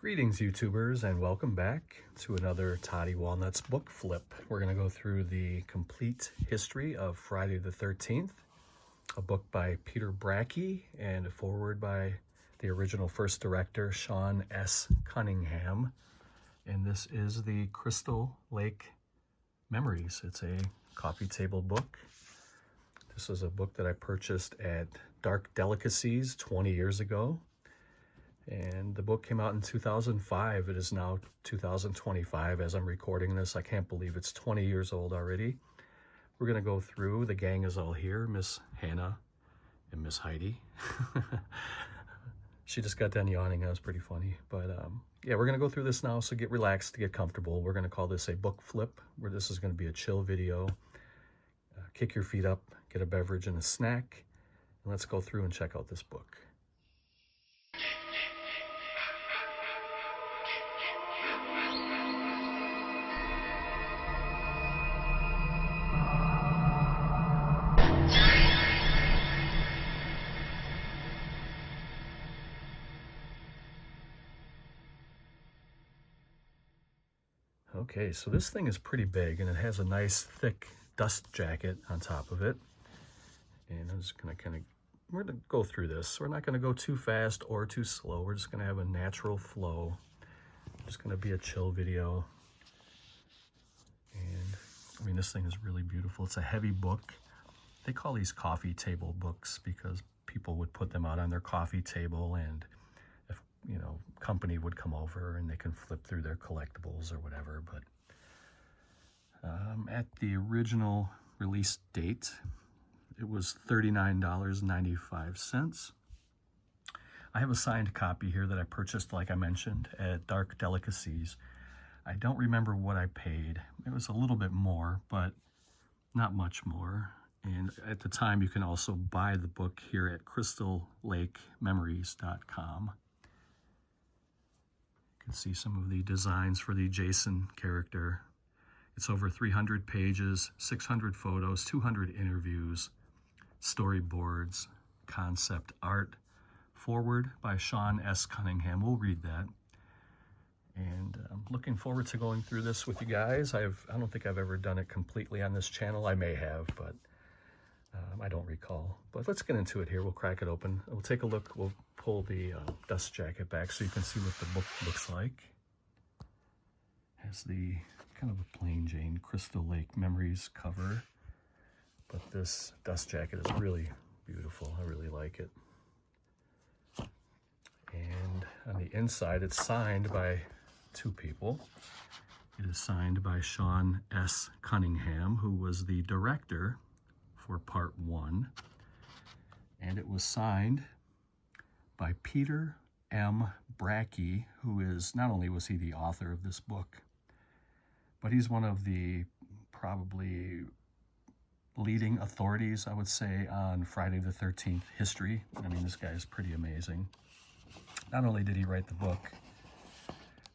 Greetings, YouTubers, and welcome back to another Toddy Walnuts book flip. We're going to go through the complete history of Friday the 13th, a book by Peter Bracke and a foreword by the original first director, Sean S. Cunningham. And this is the Crystal Lake Memories. It's a coffee table book. This is a book that I purchased at Dark Delicacies 20 years ago. And the book came out in 2005. It is now 2025 as I'm recording this. I can't believe it's 20 years old already. We're going to go through. The gang is all here. Miss Hannah and Miss Heidi. She just got done yawning. That was pretty funny. But yeah, we're going to go through this now. So get relaxed, get comfortable. We're going to call this a book flip, where this is going to be a chill video. Kick your feet up, get a beverage and a snack, and let's go through and check out this book. Okay, so this thing is pretty big, and it has a nice thick dust jacket on top of it. And I'm just gonna we're gonna go through this. We're not gonna go too fast or too slow. We're just gonna have a natural flow. Just gonna be a chill video. And I mean, this thing is really beautiful. It's a heavy book. They call these coffee table books because people would put them out on their coffee table, and if, you know, company would come over and they can flip through their collectibles or whatever. But at the original release date, it was $39.95. I have a signed copy here that I purchased, like I mentioned, at Dark Delicacies. I don't remember what I paid. It was a little bit more, but not much more. And at the time, you can also buy the book here at crystalllakememories.com. You can see some of the designs for the Jason character. It's over 300 pages, 600 photos, 200 interviews, storyboards, concept art, foreword by Sean S. Cunningham. We'll read that. And I'm looking forward to going through this with you guys. I don't think I've ever done it completely on this channel. I may have, but I don't recall. But let's get into it here. We'll crack it open. We'll take a look. We'll pull the dust jacket back so you can see what the book looks like. Has the kind of a plain Jane Crystal Lake Memories cover. But this dust jacket is really beautiful. I really like it. And on the inside, it's signed by two people. It is signed by Sean S. Cunningham, who was the director for part 1. And it was signed by Peter M. Bracke, who is, not only was he the author of this book, but he's one of the probably leading authorities, I would say, on Friday the 13th history. I mean, this guy is pretty amazing. Not only did he write the book,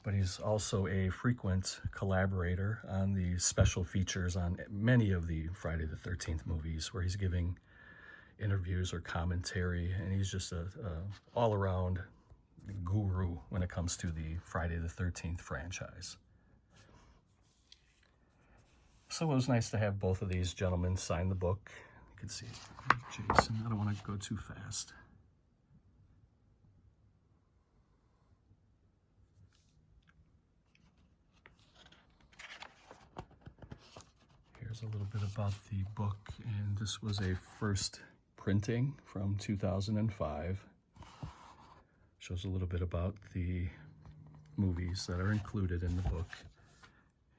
but he's also a frequent collaborator on the special features on many of the Friday the 13th movies, where he's giving interviews or commentary, and he's just a all-around guru when it comes to the Friday the 13th franchise. So it was nice to have both of these gentlemen sign the book. You can see Jason. I don't want to go too fast. Here's a little bit about the book, and this was a first printing from 2005. Shows a little bit about the movies that are included in the book.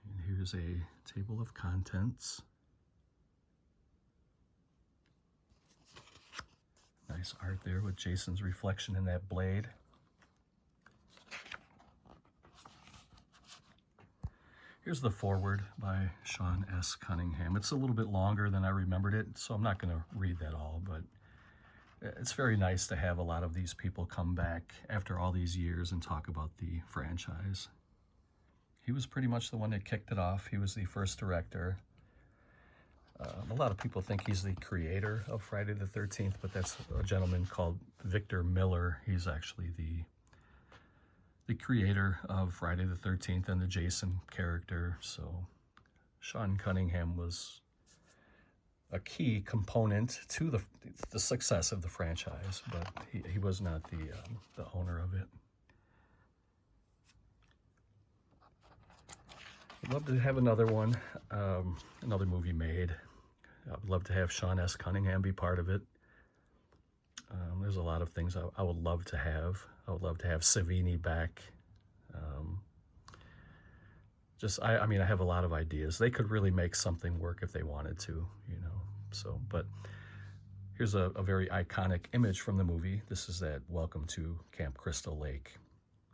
And here's a table of contents. Nice art there with Jason's reflection in that blade. Here's the foreword by Sean S. Cunningham. It's a little bit longer than I remembered it, so I'm not going to read that all, but it's very nice to have a lot of these people come back after all these years and talk about the franchise. He was pretty much the one that kicked it off. He was the first director. A lot of people think he's the creator of Friday the 13th, but that's a gentleman called Victor Miller. He's actually the the creator of Friday the 13th and the Jason character. So Sean Cunningham was a key component to the success of the franchise, but he was not the owner of it. I'd love to have another one, another movie made. I'd love to have Sean S. Cunningham be part of it. There's a lot of things I would love to have. I would love to have Savini back. I mean, I have a lot of ideas. They could really make something work if they wanted to, you know. So, but here's a very iconic image from the movie. This is that "Welcome to Camp Crystal Lake"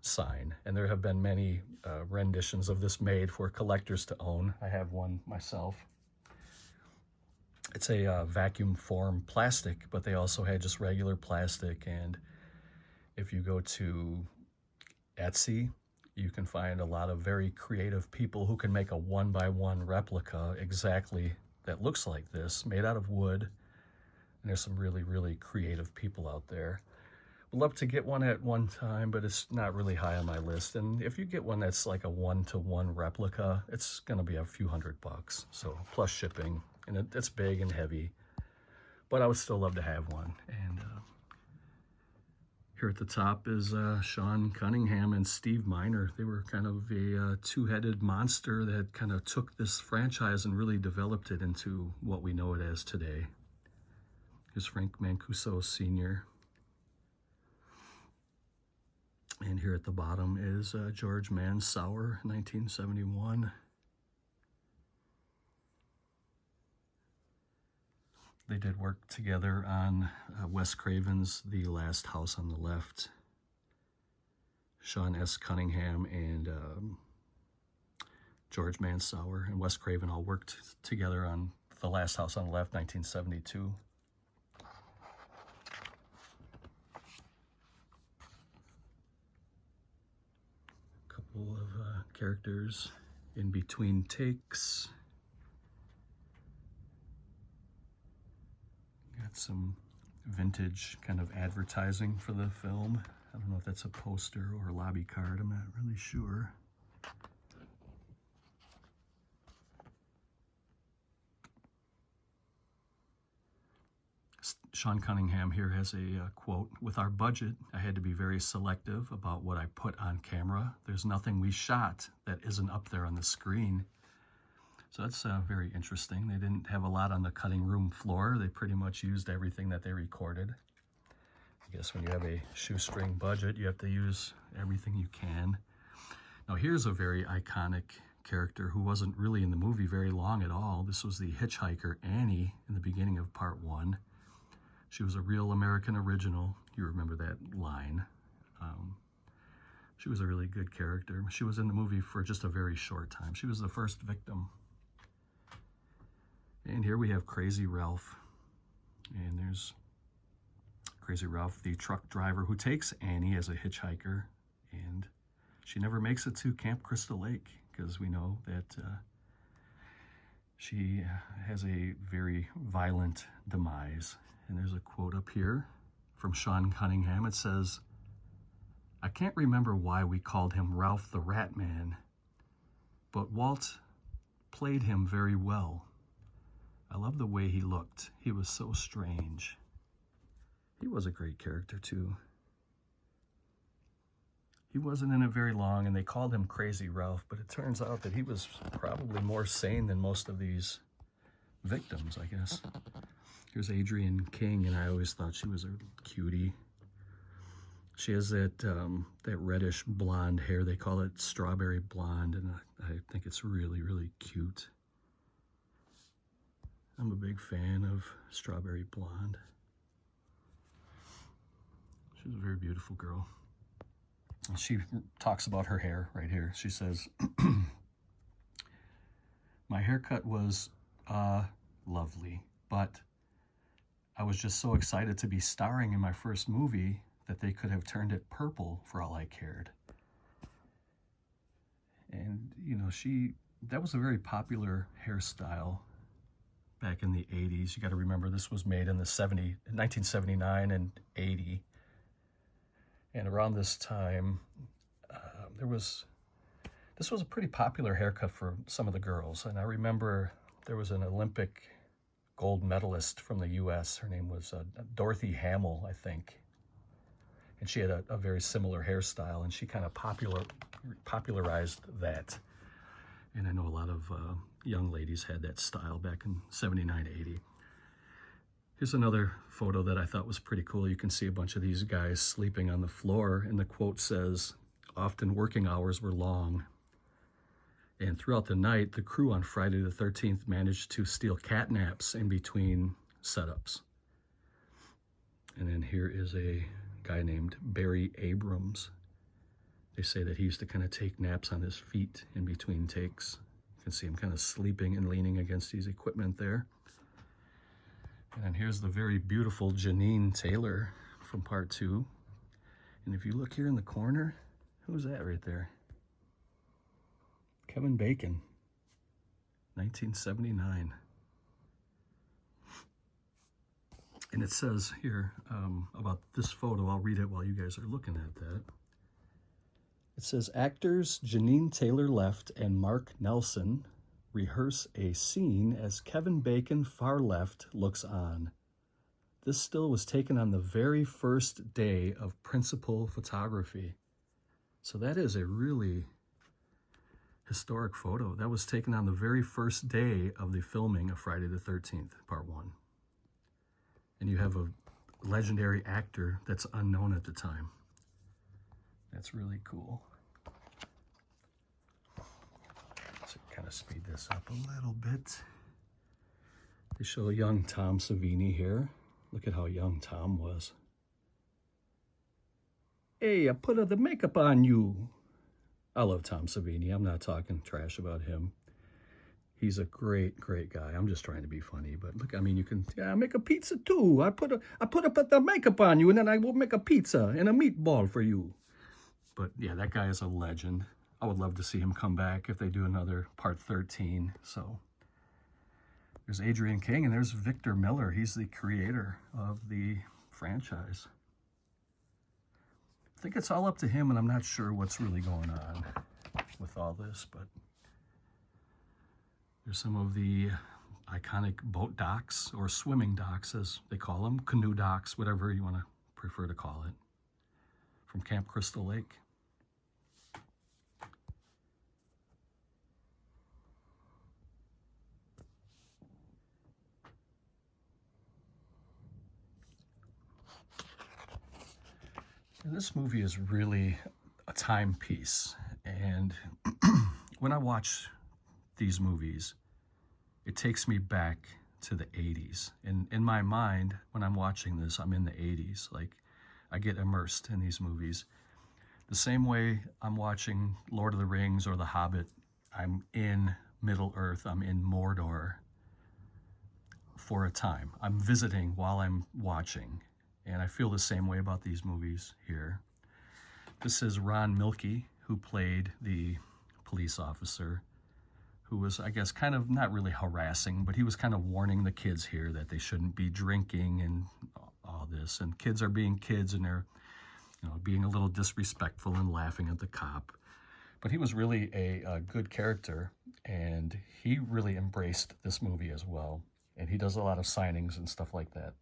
sign. And there have been many renditions of this made for collectors to own. I have one myself. It's a vacuum form plastic, but they also had just regular plastic. And if you go to Etsy, you can find a lot of very creative people who can make a 1-by-1 replica exactly that looks like this, made out of wood. And there's some really, really creative people out there. Would love to get one at one time, but it's not really high on my list. And if you get one that's like a 1-to-1 replica, it's going to be a few $100, so plus shipping. And it's big and heavy, but I would still love to have one. And here at the top is Sean Cunningham and Steve Miner. They were kind of a two-headed monster that kind of took this franchise and really developed it into what we know it as today. Here's Frank Mancuso Sr. And here at the bottom is George Mansauer, 1971. They did work together on Wes Craven's The Last House on the Left. Sean S. Cunningham and George Mansauer and Wes Craven all worked together on The Last House on the Left, 1972. A couple of characters in between takes. Got some vintage kind of advertising for the film. I don't know if that's a poster or a lobby card. I'm not really sure. Sean Cunningham here has a quote, "With our budget, I had to be very selective about what I put on camera. There's nothing we shot that isn't up there on the screen." So that's very interesting. They didn't have a lot on the cutting room floor. They pretty much used everything that they recorded. I guess when you have a shoestring budget, you have to use everything you can. Now here's a very iconic character who wasn't really in the movie very long at all. This was the hitchhiker Annie in the beginning of part 1. She was a real American original. You remember that line. She was a really good character. She was in the movie for just a very short time. She was the first victim. And here we have Crazy Ralph. And there's Crazy Ralph, the truck driver who takes Annie as a hitchhiker. And she never makes it to Camp Crystal Lake because we know that she has a very violent demise. And there's a quote up here from Sean Cunningham. It says, "I can't remember why we called him Ralph the Rat Man, but Walt played him very well. I love the way he looked. He was so strange." He was a great character too. He wasn't in it very long, and they called him Crazy Ralph, but it turns out that he was probably more sane than most of these victims, I guess. Here's Adrienne King, and I always thought she was a cutie. She has that that reddish blonde hair. They call it strawberry blonde, and I think it's really, really cute. I'm a big fan of strawberry blonde. She's a very beautiful girl. And she talks about her hair right here. She says, "My haircut was lovely, but I was just so excited to be starring in my first movie that they could have turned it purple for all I cared." And, you know, that was a very popular hairstyle back in the 80s. You got to remember this was made in 1979 and 80. And around this time, this was a pretty popular haircut for some of the girls. And I remember there was an Olympic gold medalist from the U.S. Her name was Dorothy Hamill, I think. And she had a very similar hairstyle, and she kind of popularized that. And I know a lot of young ladies had that style back in 79, 80. Here's another photo that I thought was pretty cool. You can see a bunch of these guys sleeping on the floor, and the quote says, "Often working hours were long. And throughout the night, the crew on Friday the 13th managed to steal cat naps in between setups." And then here is a guy named Barry Abrams. They say that he used to kind of take naps on his feet in between takes. You can see him kind of sleeping and leaning against his equipment there. And then here's the very beautiful Janine Taylor from part 2. And if you look here in the corner, who's that right there? Kevin Bacon, 1979. And it says here about this photo, I'll read it while you guys are looking at that. It says, actors Janine Taylor left and Mark Nelson rehearse a scene as Kevin Bacon, far left, looks on. This still was taken on the very first day of principal photography. So that is a really historic photo. That was taken on the very first day of the filming of Friday the 13th, part 1. And you have a legendary actor that's unknown at the time. That's really cool. So kind of speed this up a little bit. They show young Tom Savini here. Look at how young Tom was. "Hey, I put the makeup on you." I love Tom Savini. I'm not talking trash about him. He's a great, great guy. I'm just trying to be funny, but look, I mean, you can make a pizza too. I put the makeup on you, and then I will make a pizza and a meatball for you. But yeah, that guy is a legend. I would love to see him come back if they do another part 13. So there's Adrian King, and there's Victor Miller. He's the creator of the franchise. I think it's all up to him, and I'm not sure what's really going on with all this, but there's some of the iconic boat docks, or swimming docks as they call them, canoe docks, whatever you want to prefer to call it, from Camp Crystal Lake. This movie is really a timepiece, and when I watch these movies, it takes me back to the 80s. And in my mind, when I'm watching this, I'm in the 80s. Like, I get immersed in these movies. The same way I'm watching Lord of the Rings or The Hobbit, I'm in Middle-earth, I'm in Mordor for a time. I'm visiting while I'm watching. And I feel the same way about these movies here. This is Ron Milkey, who played the police officer, who was, I guess, kind of not really harassing, but he was kind of warning the kids here that they shouldn't be drinking and all this. And kids are being kids, and they're, being a little disrespectful and laughing at the cop. But he was really a good character, and he really embraced this movie as well. And he does a lot of signings and stuff like that.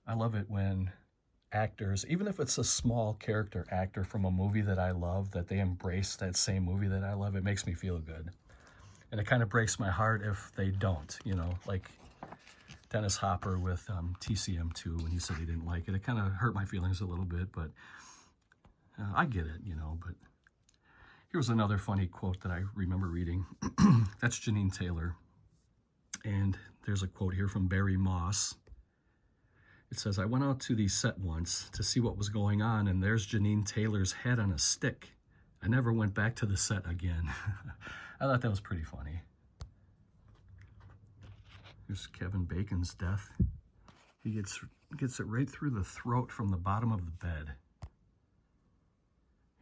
I love it when actors, even if it's a small character actor from a movie that I love, that they embrace that same movie that I love. It makes me feel good. And it kind of breaks my heart if they don't, like Dennis Hopper with TCM2, when he said he didn't like it. It kind of hurt my feelings a little bit, but I get it, but here's another funny quote that I remember reading. That's Janine Taylor. And there's a quote here from Barry Moss. It says, "I went out to the set once to see what was going on, and there's Janine Taylor's head on a stick. I never went back to the set again." I thought that was pretty funny. Here's Kevin Bacon's death. He gets it right through the throat from the bottom of the bed.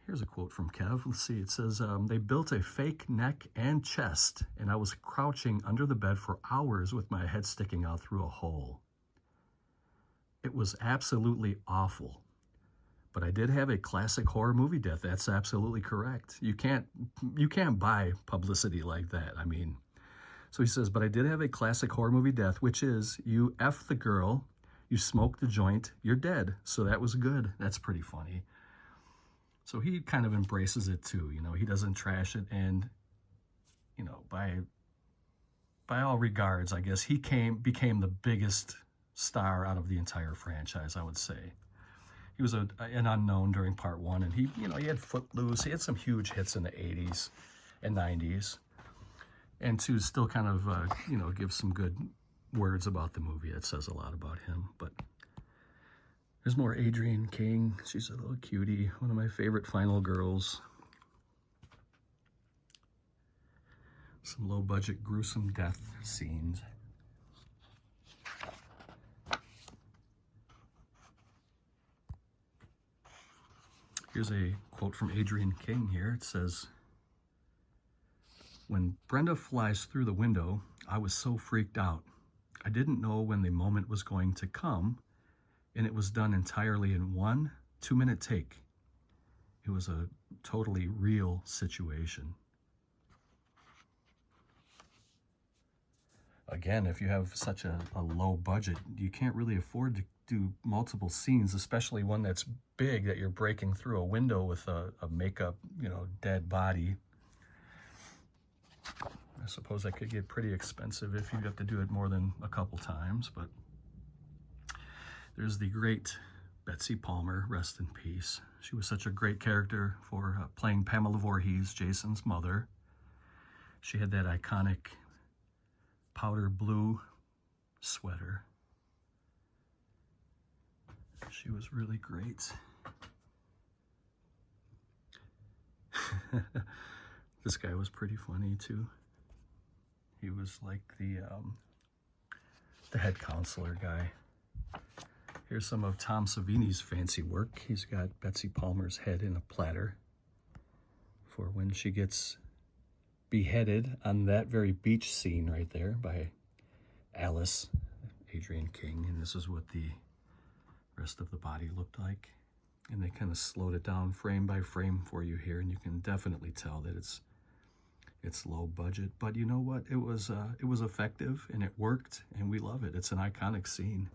Here's a quote from Kev. Let's see. It says, "They built a fake neck and chest, and I was crouching under the bed for hours with my head sticking out through a hole. It was absolutely awful. But I did have a classic horror movie death. That's absolutely correct. You can't buy publicity like that. I mean, so he says, but I did have a classic horror movie death, which is you F the girl, you smoke the joint, you're dead. So that was good. That's pretty funny. So he kind of embraces it too. You know, he doesn't trash it. And, you know, by all regards, I guess he became the biggest star out of the entire franchise, I would say. He was an unknown during part one, and he had Footloose. He had some huge hits in the 80s and 90s. And to still kind of, give some good words about the movie, it says a lot about him. But there's more Adrienne King. She's a little cutie, one of my favorite final girls. Some low-budget, gruesome death scenes. Here's a quote from Adrienne King here. It says, "When Brenda flies through the window, I was so freaked out. I didn't know when the moment was going to come, and it was done entirely in 1 2-minute take. It was a totally real situation." Again, if you have such a low budget, you can't really afford to do multiple scenes, especially one that's big, that you're breaking through a window with a makeup, dead body. I suppose that could get pretty expensive if you have to do it more than a couple times, but there's the great Betsy Palmer, rest in peace. She was such a great character for playing Pamela Voorhees, Jason's mother. She had that iconic powder blue sweater. She was really great. This guy was pretty funny too. He was like the head counselor guy. Here's some of Tom Savini's fancy work. He's got Betsy Palmer's head in a platter for when she gets beheaded on that very beach scene right there by Alice, Adrienne King. And this is what the rest of the body looked like. And they kind of slowed it down frame by frame for you here, and you can definitely tell that it's low budget. But you know what? It was effective, and it worked, and we love it. It's an iconic scene.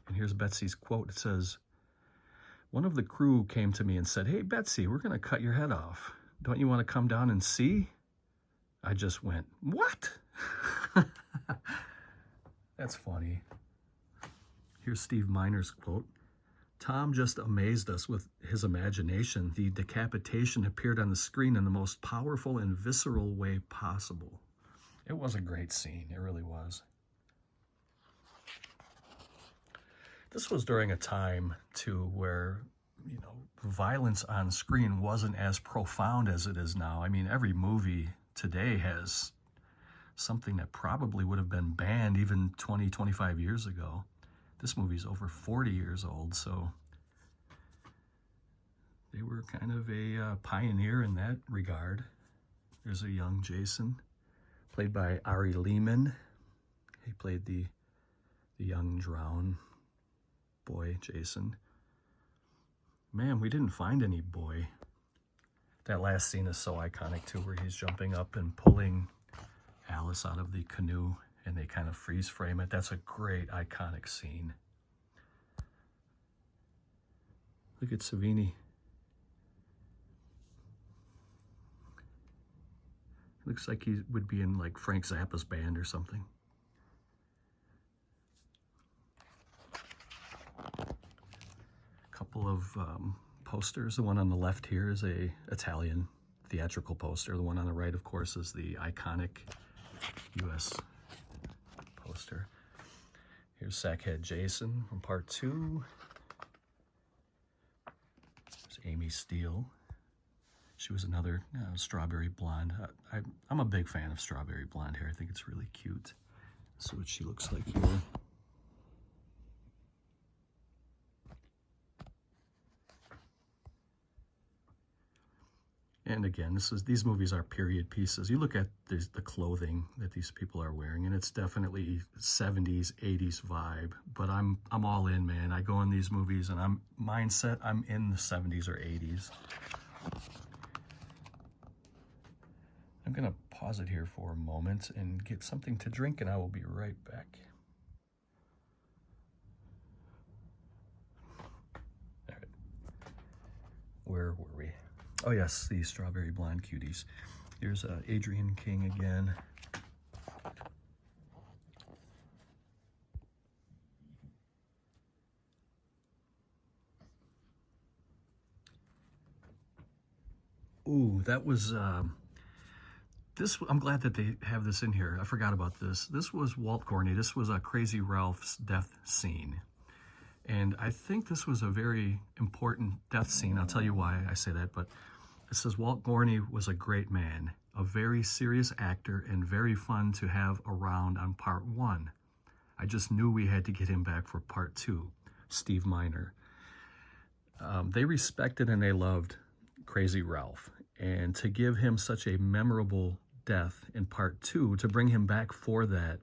And here's Betsy's quote. It says, "One of the crew came to me and said, 'Hey, Betsy, we're going to cut your head off. Don't you want to come down and see?' I just went, 'What?'" That's funny. Here's Steve Miner's quote. "Tom just amazed us with his imagination. The decapitation appeared on the screen in the most powerful and visceral way possible." It was a great scene. It really was. This was during a time, too, where, violence on screen wasn't as profound as it is now. I mean, every movie today has something that probably would have been banned even 20, 25 years ago. This movie's over 40 years old, so they were kind of a pioneer in that regard. There's a young Jason, played by Ari Lehman. He played the young drowned boy, Jason. Man, we didn't find any boy. That last scene is so iconic, too, where he's jumping up and pulling Alice out of the canoe, and they kind of freeze frame it. That's a great, iconic scene. Look at Savini. Looks like he would be in like Frank Zappa's band or something. A couple of posters. The one on the left here is a Italian theatrical poster. The one on the right, of course, is the iconic U.S. poster. Here's Sackhead Jason from part 2. There's Amy Steele. She was another strawberry blonde. I'm a big fan of strawberry blonde hair. I think it's really cute. This is what she looks like here. And again, these movies are period pieces. You look at the clothing that these people are wearing, and it's definitely 70s, 80s vibe. But I'm all in, man. I go in these movies, and I'm in the 70s or 80s. I'm gonna pause it here for a moment and get something to drink, and I will be right back. All right. Where were we? Oh yes, the Strawberry Blonde Cuties. Here's Adrienne King again. Ooh, that was, I'm glad that they have this in here. I forgot about this. This was Walt Gorney. This was Crazy Ralph's death scene. And I think this was a very important death scene. I'll tell you why I say that, but it says Walt Gorney was a great man, a very serious actor, and very fun to have around on part 1. I just knew we had to get him back for part 2, Steve Miner. They respected and they loved Crazy Ralph. And to give him such a memorable death in part 2, to bring him back for that,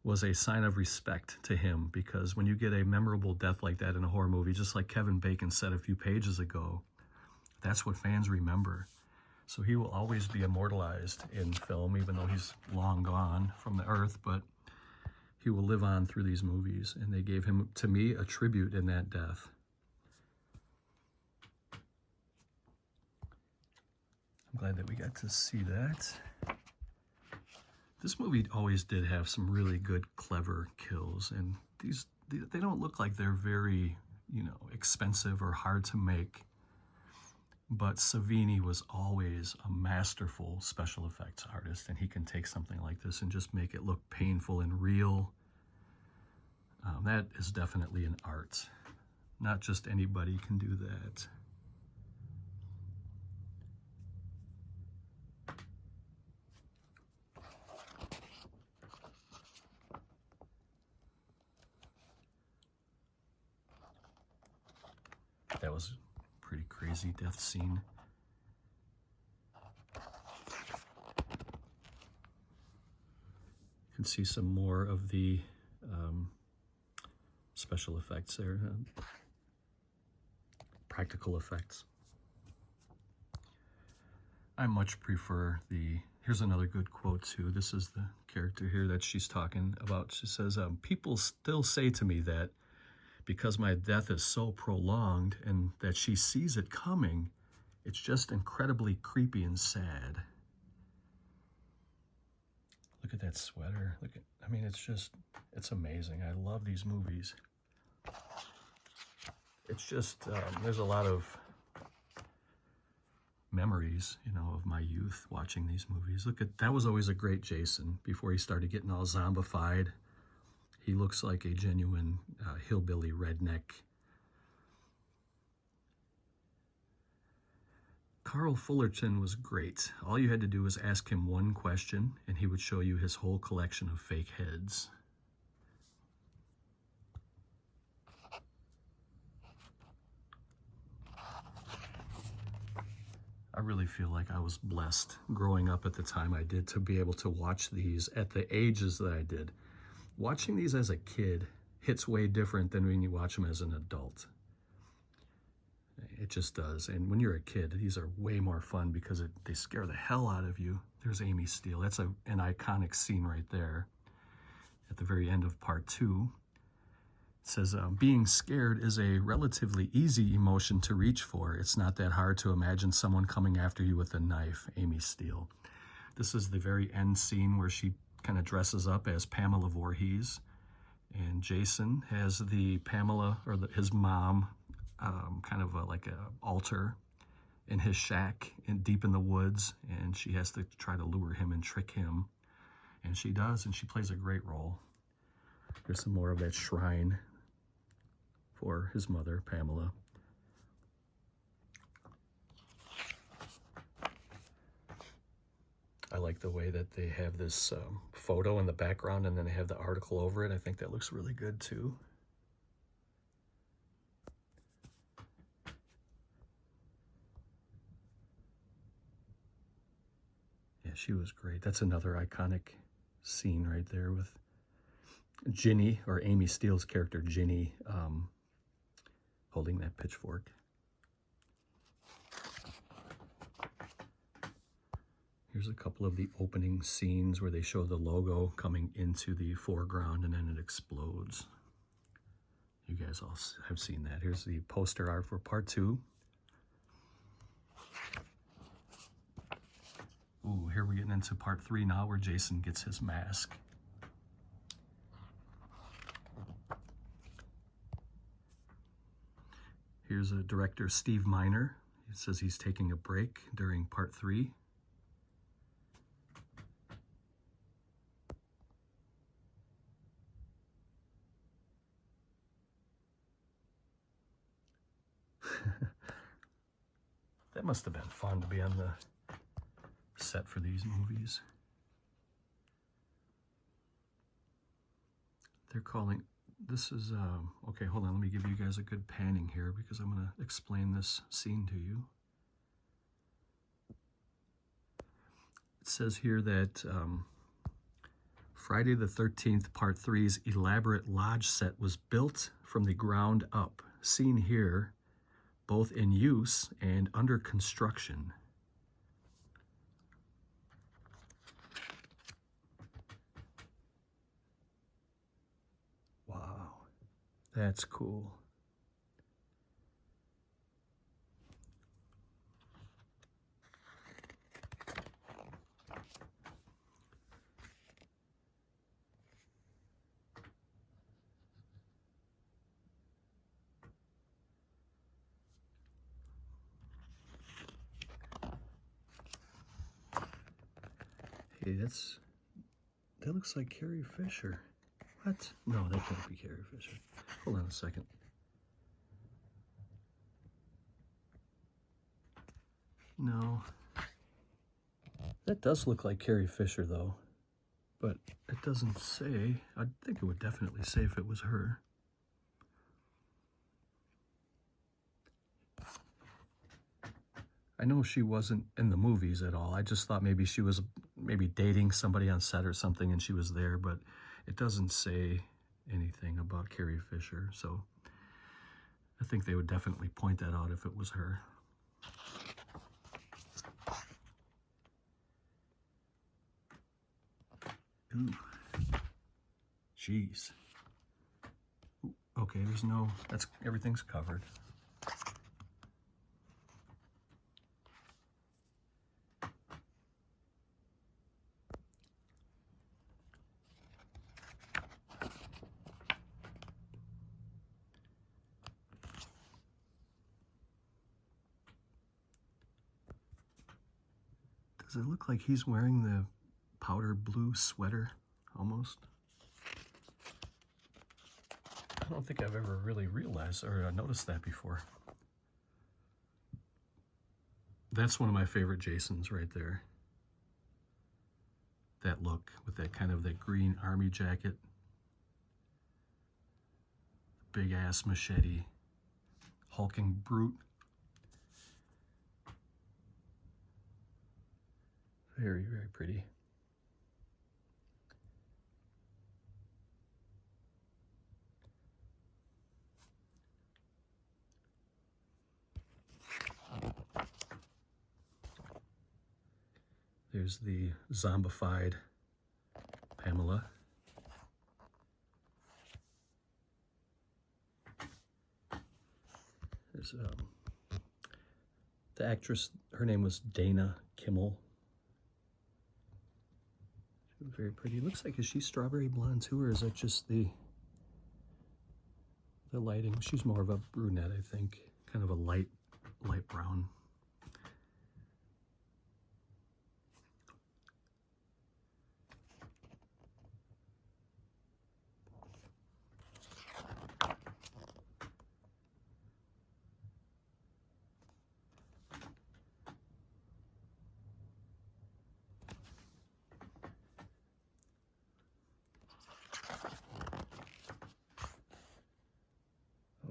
was a sign of respect to him, because when you get a memorable death like that in a horror movie, just like Kevin Bacon said a few pages ago, that's what fans remember. So he will always be immortalized in film, even though he's long gone from the earth, but he will live on through these movies. And they gave him, to me, a tribute in that death. I'm glad that we got to see that. This movie always did have some really good, clever kills, and they don't look like they're very, expensive or hard to make. But Savini was always a masterful special effects artist, and he can take something like this and just make it look painful and real. That is definitely an art. Not just anybody can do that. That was a pretty crazy death scene. You can see some more of the special effects there, practical effects. I much prefer here's another good quote too. This is the character here that she's talking about. She says, people still say to me that because my death is so prolonged and that she sees it coming, it's just incredibly creepy and sad. Look at that sweater. It's amazing. I love these movies. It's just, there's a lot of memories, of my youth watching these movies. That was always a great Jason before he started getting all zombified. He looks like a genuine hillbilly redneck. Carl Fullerton was great. All you had to do was ask him one question, and he would show you his whole collection of fake heads. I really feel like I was blessed growing up at the time I did to be able to watch these at the ages that I did. Watching these as a kid hits way different than when you watch them as an adult. It just does. And when you're a kid, these are way more fun because they scare the hell out of you. There's Amy Steele. That's an iconic scene right there at the very end of part 2. It says, being scared is a relatively easy emotion to reach for. It's not that hard to imagine someone coming after you with a knife, Amy Steele. This is the very end scene where she kind of dresses up as Pamela Voorhees, and Jason has the Pamela, or his mom, kind of like a altar in his shack deep in the woods, and she has to try to lure him and trick him, and she does, and she plays a great role. There's some more of that shrine for his mother, Pamela. I like the way that they have this photo in the background and then they have the article over it. I think that looks really good too. she was great. That's another iconic scene right there with Ginny, or Amy Steele's character, Ginny, holding that pitchfork. Here's a couple of the opening scenes where they show the logo coming into the foreground and then it explodes. You guys all have seen that. Here's the poster art for part 2. Ooh, here we're getting into part 3 now, where Jason gets his mask. Here's a director, Steve Miner. He says he's taking a break during part 3. That must have been fun to be on the set for these movies. They're calling, this is, okay, hold on, let me give you guys a good panning here because I'm going to explain this scene to you. It says here that Friday the 13th, Part 3's elaborate lodge set was built from the ground up, seen here, both in use and under construction. Wow, that's cool. Hey, that looks like Carrie Fisher. What? No, that can't be Carrie Fisher. Hold on a second. No. That does look like Carrie Fisher, though. But it doesn't say. I think it would definitely say if it was her. I know she wasn't in the movies at all. I just thought maybe she was dating somebody on set or something and she was there, but it doesn't say anything about Carrie Fisher, so I think they would definitely point that out if it was her. Ooh. Jeez. Ooh, okay, there's no, everything's covered. Does it look like he's wearing the powder blue sweater, almost? I don't think I've ever really realized or noticed that before. That's one of my favorite Jasons right there. That look with that kind of that green army jacket, big ass machete, hulking brute. Very, very pretty. There's the zombified Pamela. There's the actress, her name was Dana Kimmel. She was very pretty. It looks like, is she strawberry blonde too, or is that just the lighting? She's more of a brunette, I think. Kind of a light brown.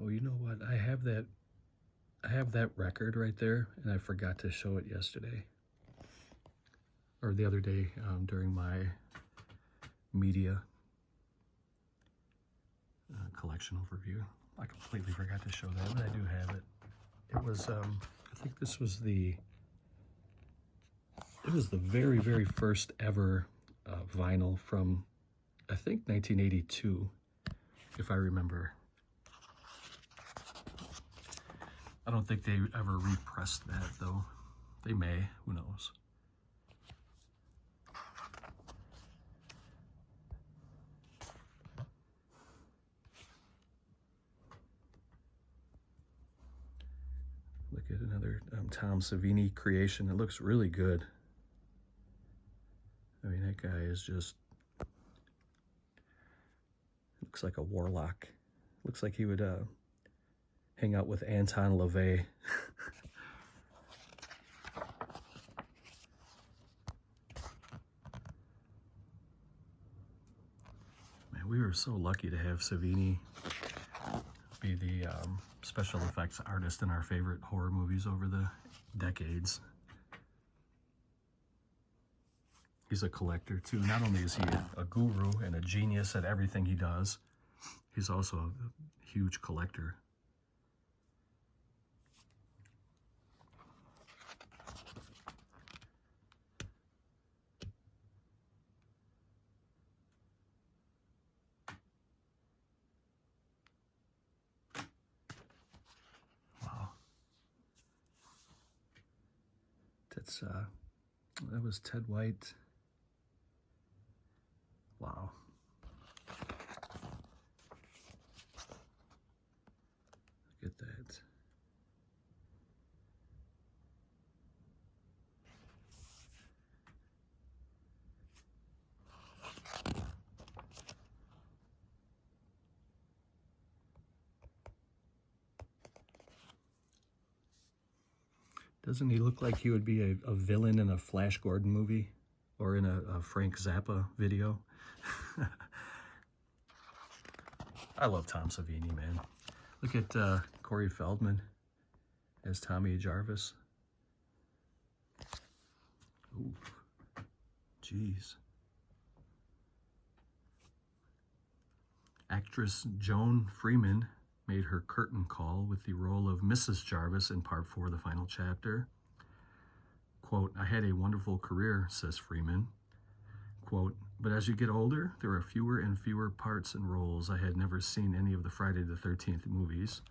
Oh, you know what? I have that record right there, and I forgot to show it yesterday. or the other day during my media collection overview. I completely forgot to show that, but I do have it. It was, I think this was the very, very first ever vinyl from, I think, 1982, if I remember. I don't think they ever repressed that, though. They may, who knows. Look at another Tom Savini creation. It looks really good. I mean, that guy is just, looks like a warlock. Looks like he would hang out with Anton LaVey. Man, we were so lucky to have Savini be the special effects artist in our favorite horror movies over the decades. He's a collector too. Not only is he a guru and a genius at everything he does, he's also a huge collector. Wow. That's that was Ted White. Wow. Look at that. Doesn't he look like he would be a villain in a Flash Gordon movie or in a Frank Zappa video? I love Tom Savini, man. Look at Corey Feldman as Tommy Jarvis. Ooh, jeez. Actress Joan Freeman made her curtain call with the role of Mrs. Jarvis in Part 4, the final chapter. Quote, "I had a wonderful career," says Freeman. Quote, "But as you get older, there are fewer and fewer parts and roles. I had never seen any of the Friday the 13th movies,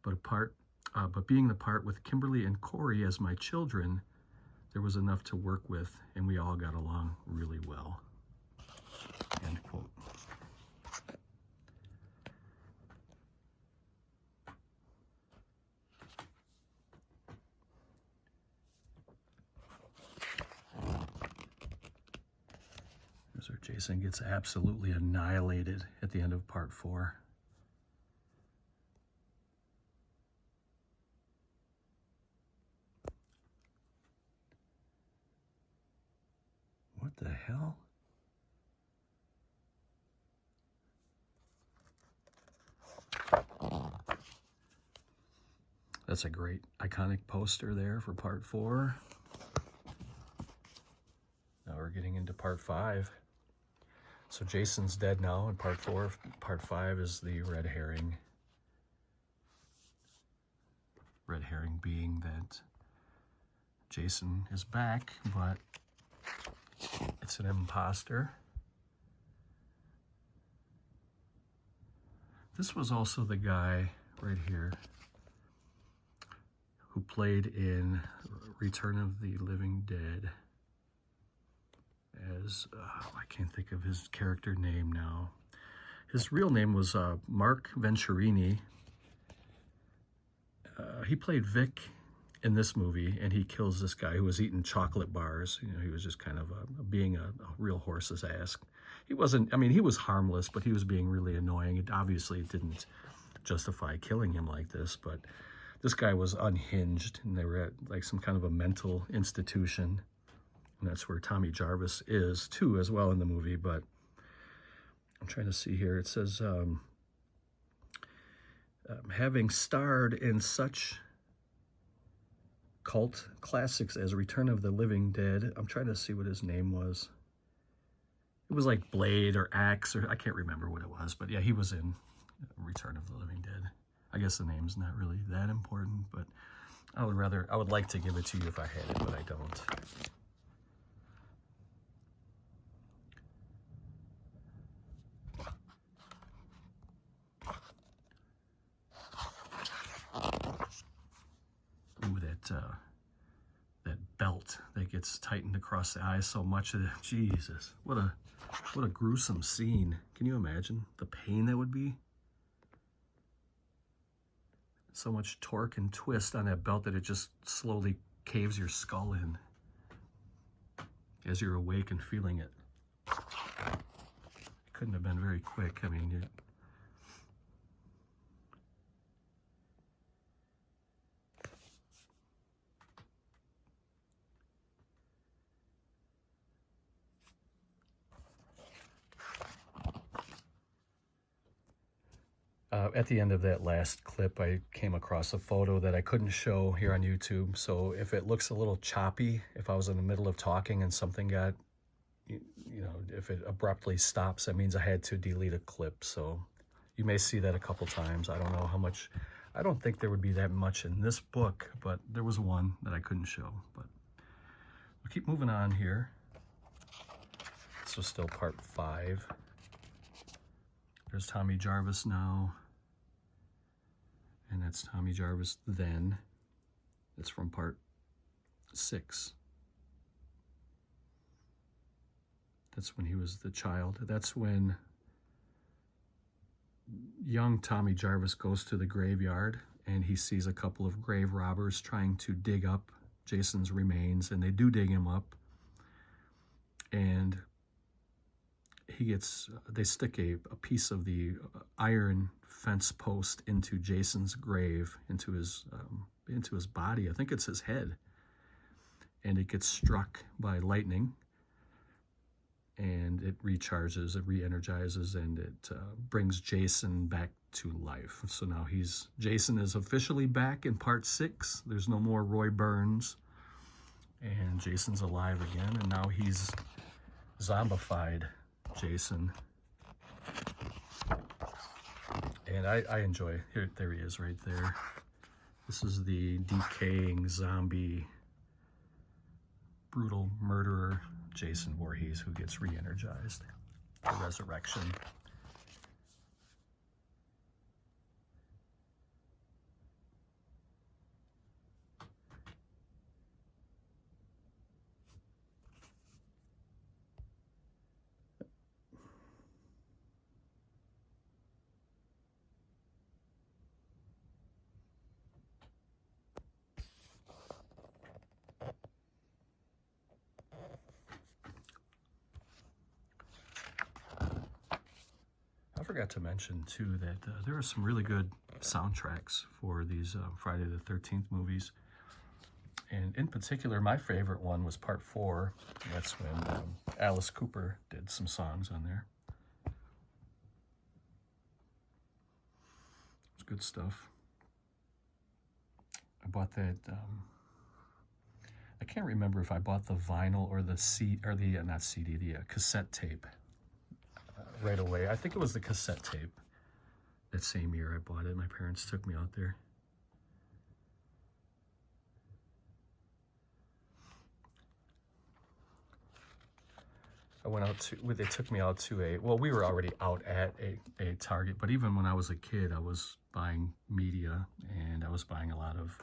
but being the part with Kimberly and Corey as my children, there was enough to work with, and we all got along really well." End quote. There's where Jason gets absolutely annihilated at the end of Part 4. What the hell? That's a great iconic poster there for Part 4. Now we're getting into Part 5. So Jason's dead now in Part 4. Part 5 is the red herring. Red herring being that Jason is back, but it's an imposter. This was also the guy right here who played in Return of the Living Dead as, I can't think of his character name now. His real name was Mark Venturini. He played Vic in this movie, and he kills this guy who was eating chocolate bars. You know, he was just kind of being a real horse's ass. He wasn't, I mean, he was harmless, but he was being really annoying. It obviously didn't justify killing him like this, but this guy was unhinged, and they were at like some kind of a mental institution. And that's where Tommy Jarvis is too, as well in the movie. But I'm trying to see here. It says, having starred in such cult classics as Return of the Living Dead. I'm trying to see what his name was. It was like Blade or Axe, or I can't remember what it was, but yeah, he was in Return of the Living Dead. I guess the name's not really that important, but I would like to give it to you if I had it, but I don't. Ooh, that belt that gets tightened across the eye so much of it. Jesus, what a gruesome scene. Can you imagine the pain that would be? So much torque and twist on that belt that it just slowly caves your skull in as you're awake and feeling it. It couldn't have been very quick. I mean, at the end of that last clip, I came across a photo that I couldn't show here on YouTube. So if it looks a little choppy, if I was in the middle of talking and something got, you know, if it abruptly stops, that means I had to delete a clip. So you may see that a couple times. I don't know how much. I don't think there would be that much in this book, but there was one that I couldn't show. But we'll keep moving on here. So still part 5. There's Tommy Jarvis now. And that's Tommy Jarvis then. It's from part 6. That's when he was the child. That's when young Tommy Jarvis goes to the graveyard and he sees a couple of grave robbers trying to dig up Jason's remains, and they do dig him up. And they stick a piece of the iron fence post into Jason's grave, into his body. I think it's his head. And it gets struck by lightning. And it recharges, it re-energizes, and it brings Jason back to life. So now Jason is officially back in part 6. There's no more Roy Burns. And Jason's alive again, and now he's zombified Jason. And I enjoy, there he is right there. This is the decaying zombie, brutal murderer, Jason Voorhees, who gets re-energized. The resurrection. I forgot to mention too that there are some really good soundtracks for these Friday the 13th movies. And in particular, my favorite one was part 4. That's when Alice Cooper did some songs on there. It's good stuff. I bought that. I can't remember if I bought the vinyl or the cassette tape right away. I think it was the cassette tape. That same year I bought it. My parents took me out there. I went out to, they took me out to well, we were already out at a Target, but even when I was a kid, I was buying media, and I was buying a lot of,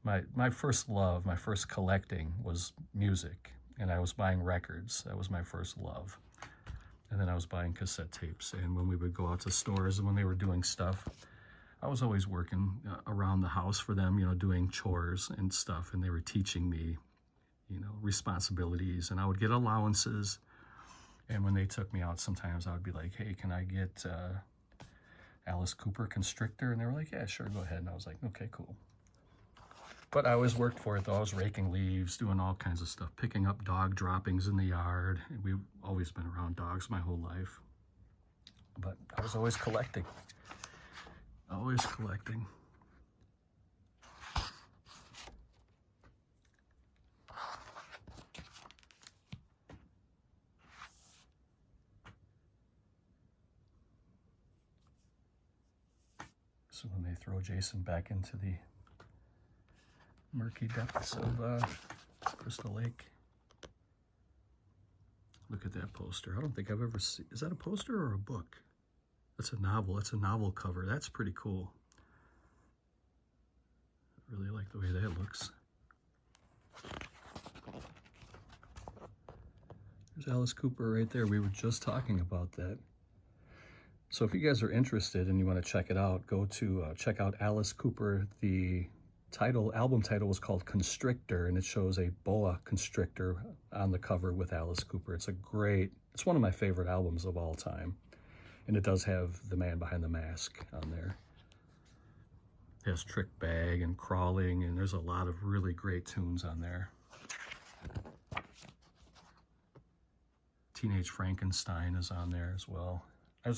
my first love, my first collecting was music, and I was buying records. That was my first love. And then I was buying cassette tapes, and when we would go out to stores and when they were doing stuff, I was always working around the house for them, you know, doing chores and stuff, and they were teaching me, you know, responsibilities, and I would get allowances. And when they took me out, sometimes I would be like, hey, can I get Alice Cooper Constrictor? And they were like, yeah, sure, go ahead. And I was like, okay, cool. But I always worked for it, though. I was raking leaves, doing all kinds of stuff, picking up dog droppings in the yard. We've always been around dogs my whole life. But I was always collecting. Always collecting. This is when they throw Jason back into the murky depths of Crystal Lake. Look at that poster. I don't think I've ever seen. Is that a poster or a book? That's a novel. It's a novel cover. That's pretty cool. I really like the way that looks. There's Alice Cooper right there. We were just talking about that. So if you guys are interested and you want to check it out, go to check out Alice Cooper. The album title was called Constrictor, and it shows a boa constrictor on the cover with Alice Cooper. It's one of my favorite albums of all time. And it does have the man behind the mask on there. It has Trick Bag and Crawling, and there's a lot of really great tunes on there. Teenage Frankenstein is on there as well.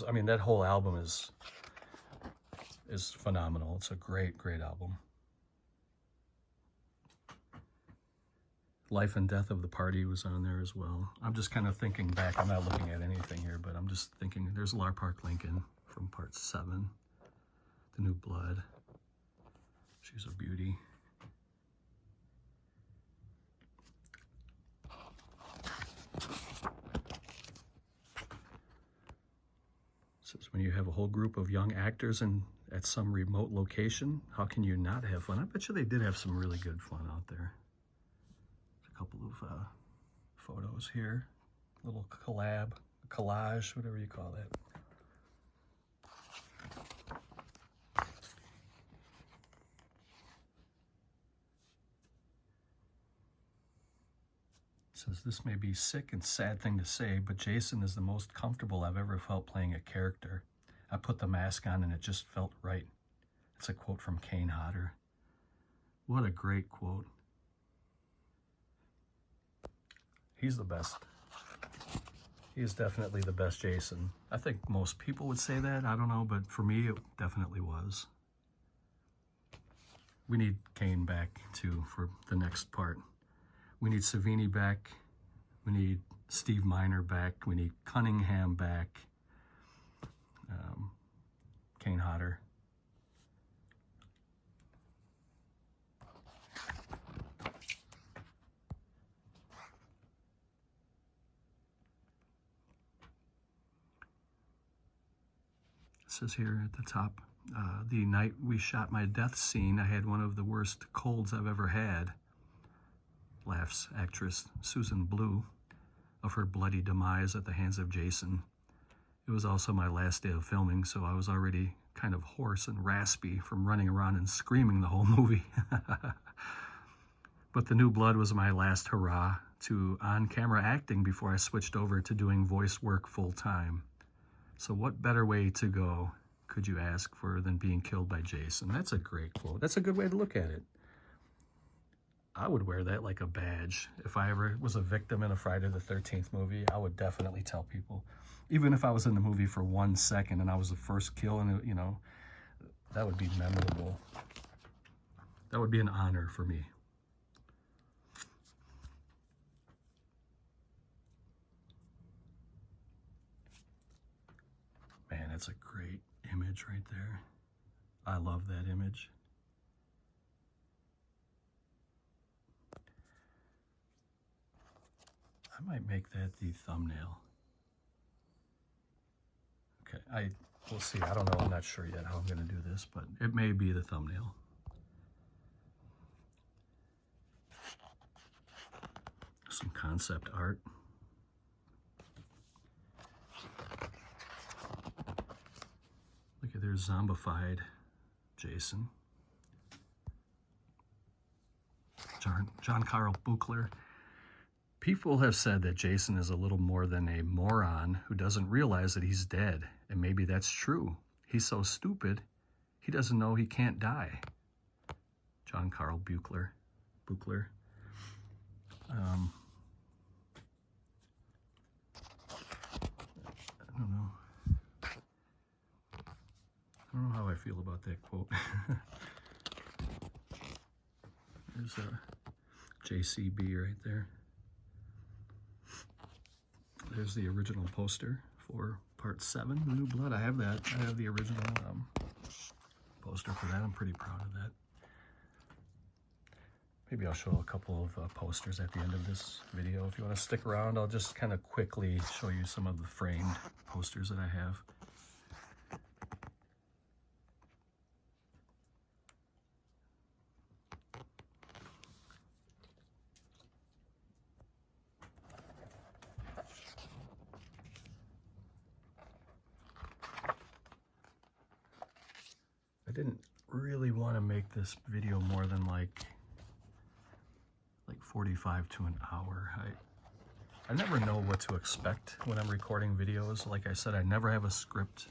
I mean, that whole album is phenomenal. It's a great, great album. Life and Death of the Party was on there as well. I'm just kind of thinking back. I'm not looking at anything here, but I'm just thinking there's Lar Park Lincoln from part 7. The New Blood. She's a beauty. It says when you have a whole group of young actors at some remote location, how can you not have fun? I bet you they did have some really good fun out there. A couple of photos here, little collage, whatever you call that. It says, this may be sick and sad thing to say, but Jason is the most comfortable I've ever felt playing a character. I put the mask on and it just felt right. It's a quote from Kane Hodder. What a great quote. He's the best. He is definitely the best Jason. I think most people would say that. I don't know, but for me, it definitely was. We need Kane back, too, for the next part. We need Savini back. We need Steve Miner back. We need Cunningham back. Kane Hodder. It says here at the top, the night we shot my death scene, I had one of the worst colds I've ever had. Laughs actress Susan Blue of her bloody demise at the hands of Jason. It was also my last day of filming, so I was already kind of hoarse and raspy from running around and screaming the whole movie. But The New Blood was my last hurrah to on-camera acting before I switched over to doing voice work full-time. So what better way to go could you ask for than being killed by Jason? That's a great quote. That's a good way to look at it. I would wear that like a badge. If I ever was a victim in a Friday the 13th movie, I would definitely tell people. Even if I was in the movie for 1 second and I was the first kill, and you know, that would be memorable. That would be an honor for me. Man, that's a great image right there. I love that image. I might make that the thumbnail. Okay, we'll see. I don't know. I'm not sure yet how I'm going to do this, but it may be the thumbnail. Some concept art. Look at there's zombified Jason. John Carl Buechler. People have said that Jason is a little more than a moron who doesn't realize that he's dead, and maybe that's true. He's so stupid, he doesn't know he can't die. John Carl Buechler. I don't know. I don't know how I feel about that quote. There's a JCB right there. There's the original poster for Part 7, The New Blood. I have that. I have the original poster for that. I'm pretty proud of that. Maybe I'll show a couple of posters at the end of this video. If you want to stick around, I'll just kind of quickly show you some of the framed posters that I have. I didn't really want to make this video more than like 45 to an hour. I never know what to expect when I'm recording videos. Like I said, I never have a script.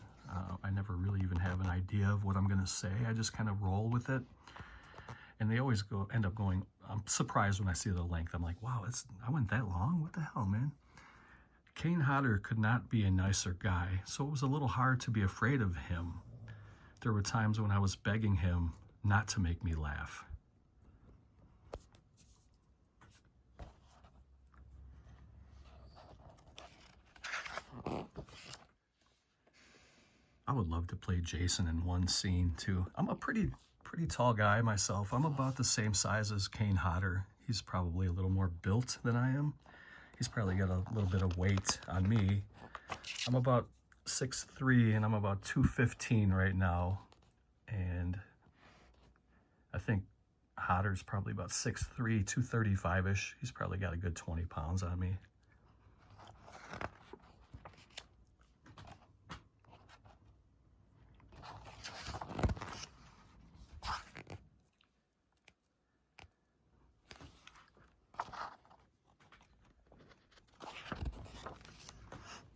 I never really even have an idea of what I'm going to say. I just kind of roll with it. And they always end up going, I'm surprised when I see the length. I'm like, wow, I went that long? What the hell, man? Kane Hodder could not be a nicer guy, so it was a little hard to be afraid of him. There were times when I was begging him not to make me laugh. I would love to play Jason in one scene too. I'm a pretty tall guy myself. I'm about the same size as Kane Hodder. He's probably a little more built than I am. He's probably got a little bit of weight on me. I'm about 6'3" and I'm about 215 right now. And I think Hodder's probably about 6'3", 235-ish. He's probably got a good 20 pounds on me.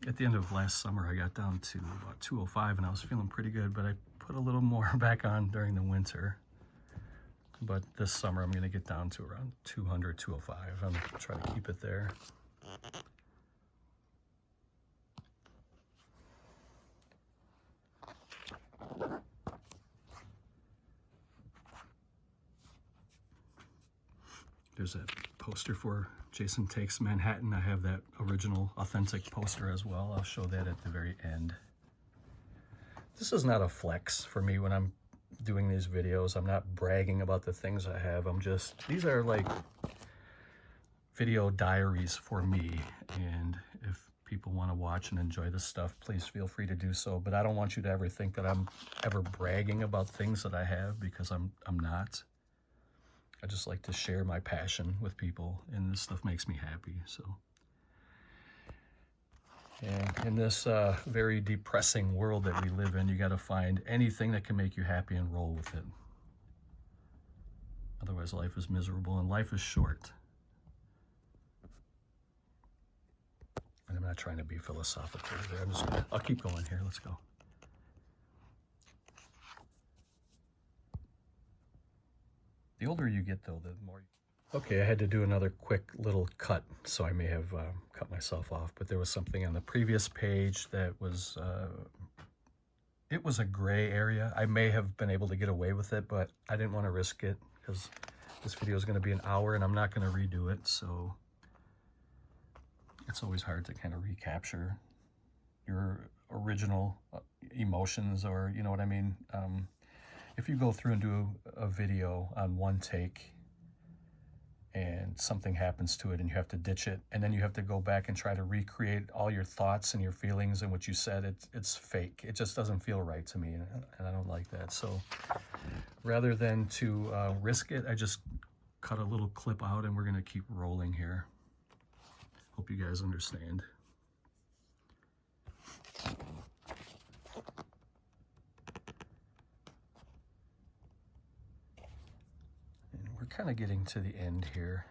At the end of last summer, I got down to about 205 and I was feeling pretty good, but I put a little more back on during the winter. But this summer, I'm going to get down to around 200, 205. I'm going to try to keep it there. There's that poster for Jason Takes Manhattan. I have that original authentic poster as well. I'll show that at the very end. This is not a flex for me when I'm doing these videos. I'm not bragging about the things I have. These are like video diaries for me. And if people want to watch and enjoy this stuff, please feel free to do so. But I don't want you to ever think that I'm ever bragging about things that I have, because I'm not. I just like to share my passion with people, and this stuff makes me happy. So, and in this very depressing world that we live in, you got to find anything that can make you happy and roll with it. Otherwise, life is miserable and life is short. And I'm not trying to be philosophical there. I'll keep going here. Let's go. The older you get, though, the more... Okay, I had to do another quick little cut, so I may have cut myself off, but there was something on the previous page that was... it was a gray area. I may have been able to get away with it, but I didn't want to risk it, because this video is going to be an hour, and I'm not going to redo it, so... It's always hard to kind of recapture your original emotions, or, you know what I mean? If you go through and do a video on one take and something happens to it and you have to ditch it, and then you have to go back and try to recreate all your thoughts and your feelings and what you said, it's fake. It just doesn't feel right to me, and I don't like that. So rather than to risk it, I just cut a little clip out and we're going to keep rolling here. Hope you guys understand. Kind of getting to the end here,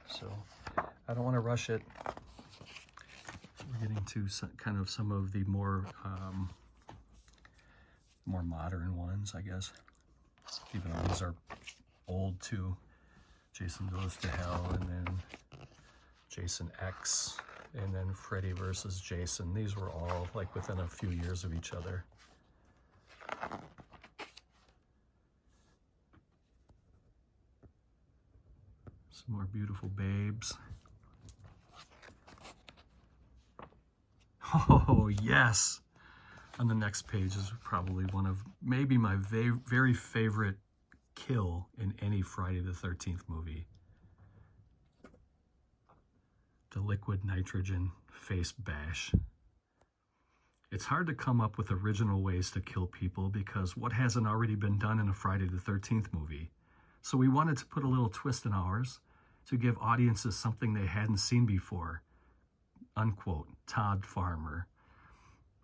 so I don't want to rush it. We're getting to some of the more modern ones, I guess, even though these are old too. Jason Goes to Hell, and then Jason X, and then Freddy versus Jason. These were all like within a few years of each other. Some more beautiful babes. Oh, yes. On the next page is probably one of maybe my very favorite kill in any Friday the 13th movie. The liquid nitrogen face bash. It's hard to come up with original ways to kill people because what hasn't already been done in a Friday the 13th movie? So we wanted to put a little twist in ours to give audiences something they hadn't seen before. Unquote, Todd Farmer.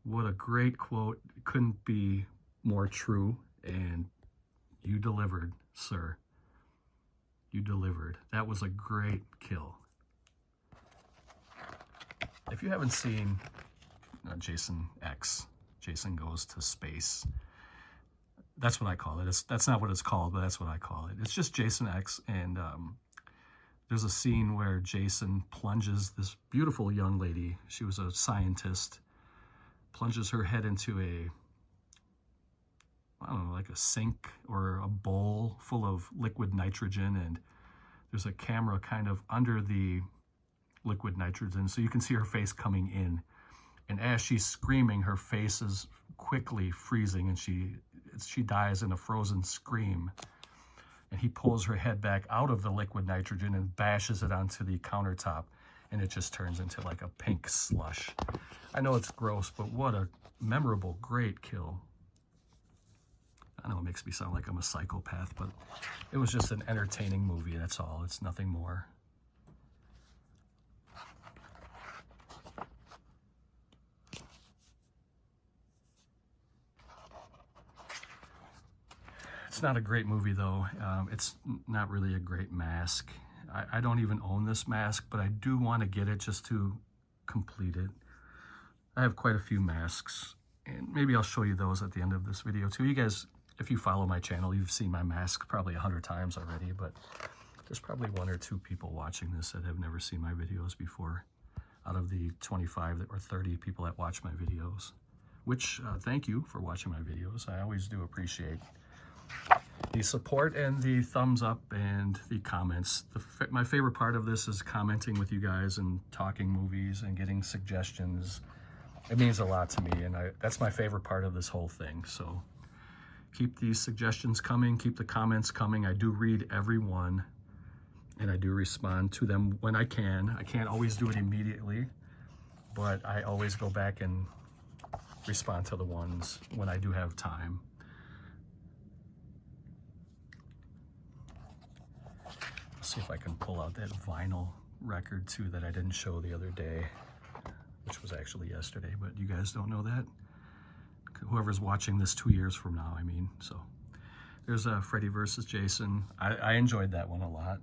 What a great quote. It couldn't be more true, and you delivered, sir. You delivered. That was a great kill. If you haven't seen Jason X, Jason Goes to Space, that's what I call it. That's not what it's called, but that's what I call it. It's just Jason X, and there's a scene where Jason plunges this beautiful young lady, she was a scientist, plunges her head into a, I don't know, like a sink or a bowl full of liquid nitrogen, and there's a camera kind of under the liquid nitrogen, so you can see her face coming in. And as she's screaming, her face is quickly freezing, and she dies in a frozen scream. And he pulls her head back out of the liquid nitrogen and bashes it onto the countertop, and it just turns into like a pink slush. I know it's gross, but what a memorable, great kill. I know it makes me sound like I'm a psychopath, but it was just an entertaining movie, that's all. It's nothing more. It's not a great movie, though. It's not really a great mask. I don't even own this mask, but I do want to get it just to complete it. I have quite a few masks, and maybe I'll show you those at the end of this video, too. You guys, if you follow my channel, you've seen my mask probably 100 times already, but there's probably 1 or 2 people watching this that have never seen my videos before, out of the 25 or 30 people that watch my videos, which thank you for watching my videos. I always do appreciate the support and the thumbs up and the comments. My favorite part of this is commenting with you guys and talking movies and getting suggestions. It means a lot to me, and that's my favorite part of this whole thing. So keep these suggestions coming, keep the comments coming. I do read every one, and I do respond to them when I can. I can't always do it immediately, but I always go back and respond to the ones when I do have time. See if I can pull out that vinyl record too that I didn't show the other day, which was actually yesterday, but you guys don't know that. Whoever's watching this 2 years from now, I mean. So there's Freddy vs. Jason. I enjoyed that one a lot.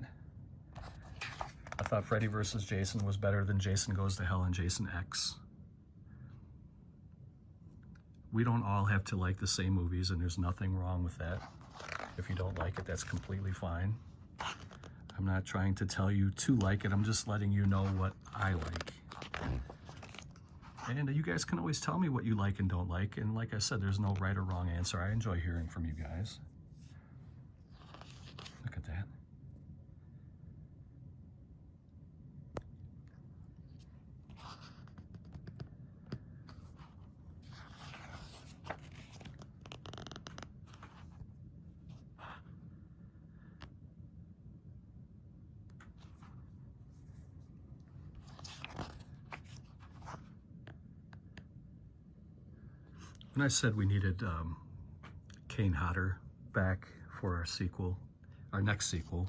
I thought Freddy vs. Jason was better than Jason Goes to Hell and Jason X. We don't all have to like the same movies, and there's nothing wrong with that. If you don't like it, that's completely fine. I'm not trying to tell you to like it. I'm just letting you know what I like. And you guys can always tell me what you like and don't like. And like I said, there's no right or wrong answer. I enjoy hearing from you guys. Look at that. When I said we needed Kane Hodder back for our sequel, our next sequel,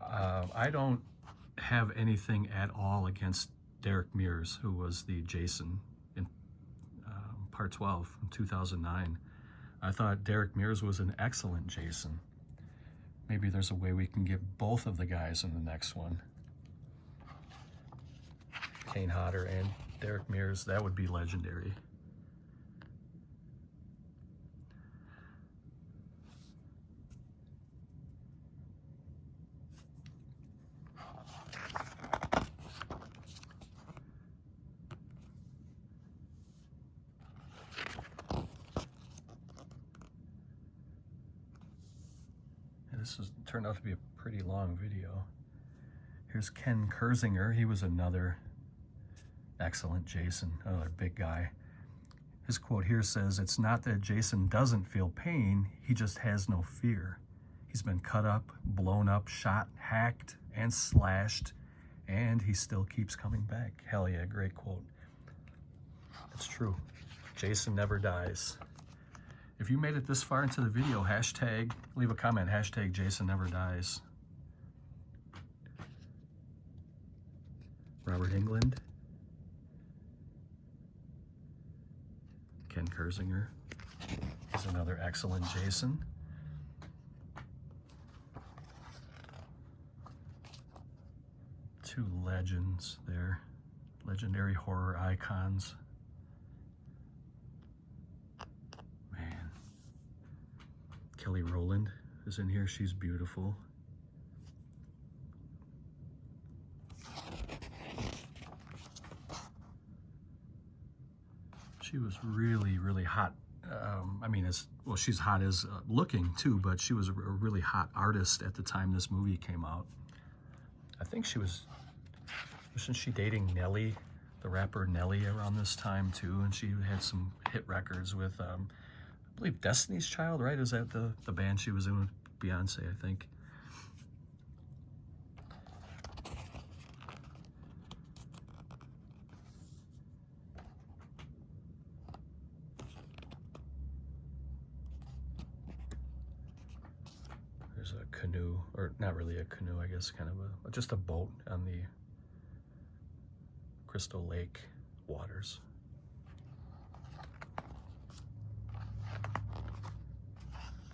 I don't have anything at all against Derek Mears, who was the Jason in part 12 from 2009. I thought Derek Mears was an excellent Jason. Maybe there's a way we can get both of the guys in the next one. Kane Hodder and Derek Mears, that would be legendary. This turned out to be a pretty long video. Here's Ken Kersinger. He was another excellent Jason, another big guy. His quote here says, "It's not that Jason doesn't feel pain, he just has no fear. He's been cut up, blown up, shot, hacked, and slashed, and he still keeps coming back." Hell yeah, great quote. It's true. Jason never dies. If you made it this far into the video, leave a comment, hashtag Jason never dies. Robert Englund. Ken Kersinger is another excellent Jason. Two legends there, legendary horror icons. Man, Kelly Rowland is in here. She's beautiful. She was really, really hot. I mean, well, she's hot as looking too, but she was a really hot artist at the time this movie came out. I think wasn't she dating Nelly, the rapper Nelly, around this time too? And she had some hit records with, I believe, Destiny's Child, right? Is that the band she was in with Beyonce, I think? There's a canoe, or not really a canoe, I guess, kind of just a boat on the Crystal Lake waters.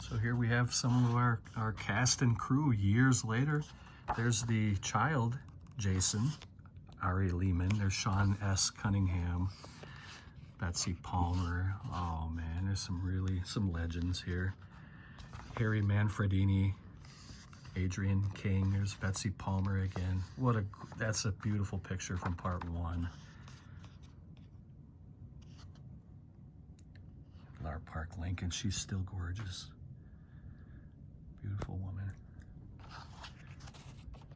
So here we have some of our cast and crew years later. There's the child, Jason, Ari Lehman. There's Sean S. Cunningham, Betsy Palmer. Oh man, there's some legends here. Harry Manfredini, Adrian King. There's Betsy Palmer again. That's a beautiful picture from part 1. Lar Park Lincoln, she's still gorgeous. Beautiful woman.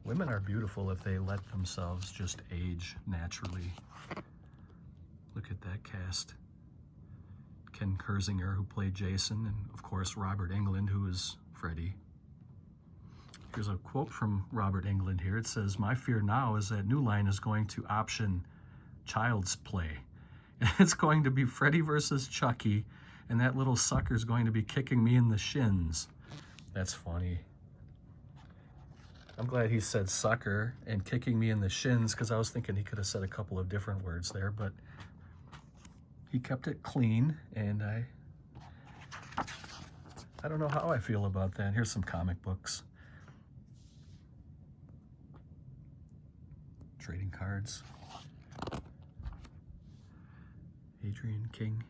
Women are beautiful if they let themselves just age naturally. Look at that cast. Ken Kersinger, who played Jason, and of course Robert Englund, who is Freddy. Here's a quote from Robert Englund here. It says, "My fear now is that New Line is going to option Child's Play. It's going to be Freddy versus Chucky, and that little sucker's going to be kicking me in the shins." That's funny. I'm glad he said sucker and kicking me in the shins, because I was thinking he could have said a couple of different words there, but he kept it clean, and I don't know how I feel about that. Here's some comic books. Trading cards. Adrian King.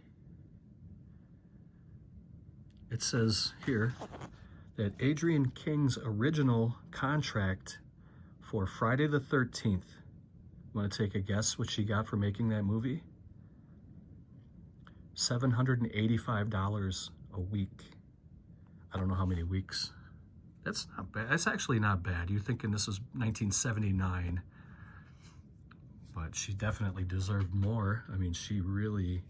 It says here that Adrian King's original contract for Friday the 13th, want to take a guess what she got for making that movie? $785 a week. I don't know how many weeks. That's not bad. That's actually not bad. You're thinking this is 1979. But she definitely deserved more. I mean, she really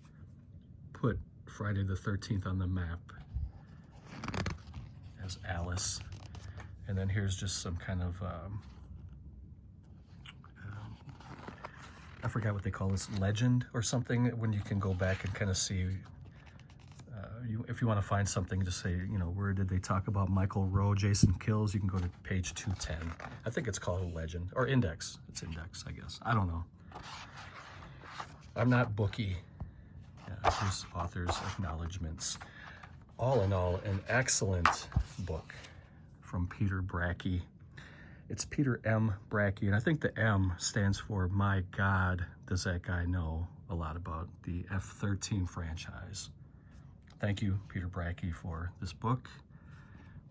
put Friday the 13th on the map as Alice. And then here's just some kind of, I forgot what they call this, legend or something, when you can go back and kind of see, if you want to find something, just say, you know, where did they talk about Michael Rowe, Jason Kills? You can go to page 210. I think it's called a legend, or index. It's index, I guess. I don't know. I'm not booky. Yeah, here's author's acknowledgments. All in all, an excellent book from Peter Bracke. It's Peter M. Bracke, and I think the M stands for, my God, does that guy know a lot about the F-13 franchise. Thank you, Peter Bracke, for this book.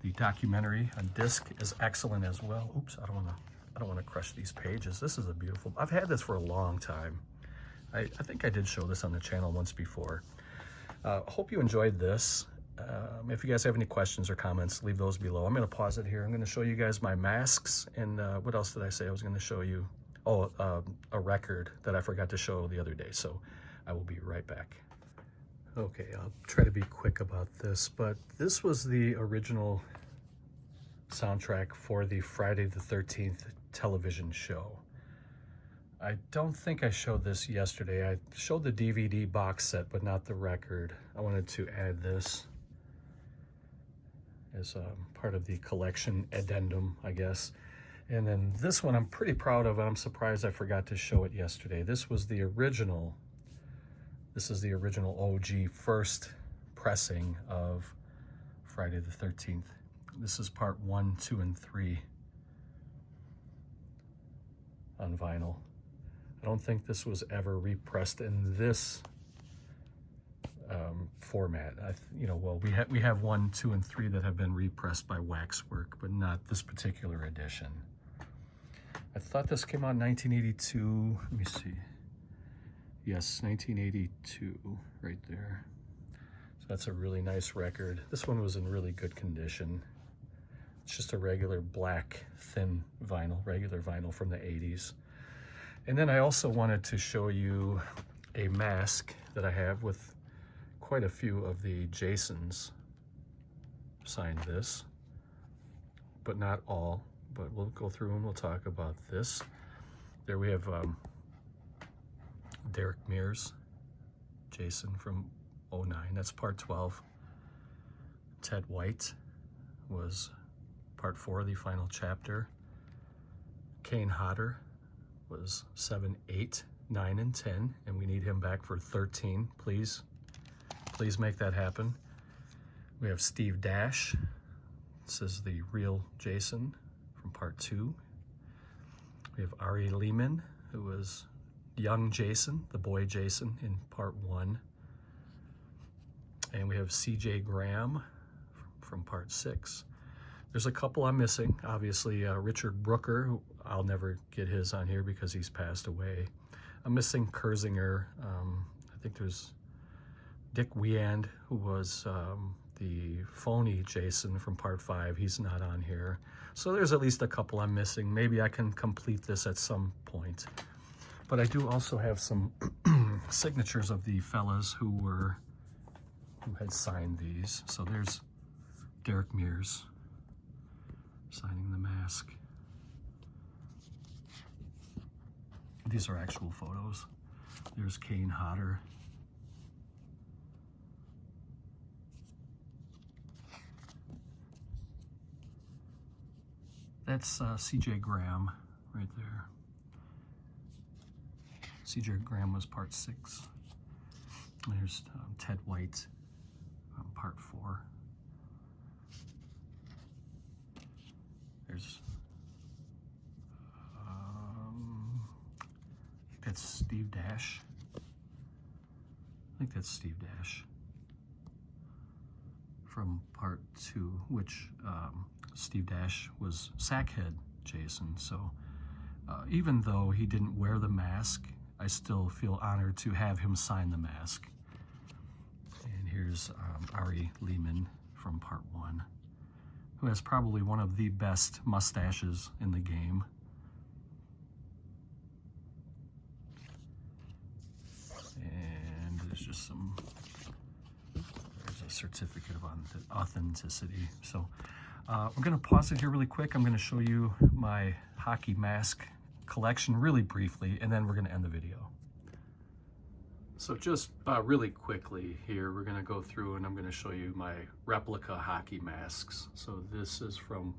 The documentary on disc is excellent as well. Oops, I don't want to crush these pages. This is a beautiful, I've had this for a long time. I think I did show this on the channel once before. Hope you enjoyed this. If you guys have any questions or comments, leave those below. I'm going to pause it here. I'm going to show you guys my masks, and what else did I say I was going to show you? Oh, a record that I forgot to show the other day, so I will be right back. Okay, I'll try to be quick about this, but this was the original soundtrack for the Friday the 13th television show. I don't think I showed this yesterday. I showed the DVD box set, but not the record. I wanted to add this as part of the collection addendum, I guess. And then this one I'm pretty proud of, and I'm surprised I forgot to show it yesterday. This is the original OG first pressing of Friday the 13th. This is part 1, 2, and 3 on vinyl. I don't think this was ever repressed in this format. Well, we have 1, 2, and 3 that have been repressed by Waxwork, but not this particular edition. I thought this came out in 1982. Let me see. Yes, 1982, right there. So that's a really nice record. This one was in really good condition. It's just a regular black, thin vinyl, regular vinyl from the 80s. And then I also wanted to show you a mask that I have with quite a few of the Jasons signed this, but not all. But we'll go through and we'll talk about this. There we have Derek Mears, Jason from 09, that's part 12. Ted White was part 4, the final chapter. Kane Hodder was 7, 8, 9, and 10, and we need him back for 13. Please make that happen. We have Steve Dash. This is the real Jason from part 2. We have Ari Lehman, who was young Jason, the boy Jason, in part 1. And we have CJ Graham from part 6. There's a couple I'm missing. Obviously, Richard Brooker, who I'll never get his on here because he's passed away. I'm missing Kurzinger. I think there's Dick Weand, who was the phony Jason from part 5. He's not on here. So there's at least a couple I'm missing. Maybe I can complete this at some point. But I do also have some signatures of the fellas who had signed these. So there's Derek Mears signing the mask. These are actual photos. There's Kane Hodder. That's CJ Graham right there. CJ Graham was part 6. There's Ted White, part 4. There's, that's Steve Dash. I think that's Steve Dash from part 2, which Steve Dash was Sackhead Jason. So even though he didn't wear the mask, I still feel honored to have him sign the mask. And here's Ari Lehman from part 1, who has probably one of the best mustaches in the game. And there's just there's a certificate of authenticity. So we're gonna pause it here really quick. I'm gonna show you my hockey mask collection really briefly, and then we're gonna end the video. So just really quickly here, we're gonna go through and I'm gonna show you my replica hockey masks. So this is from,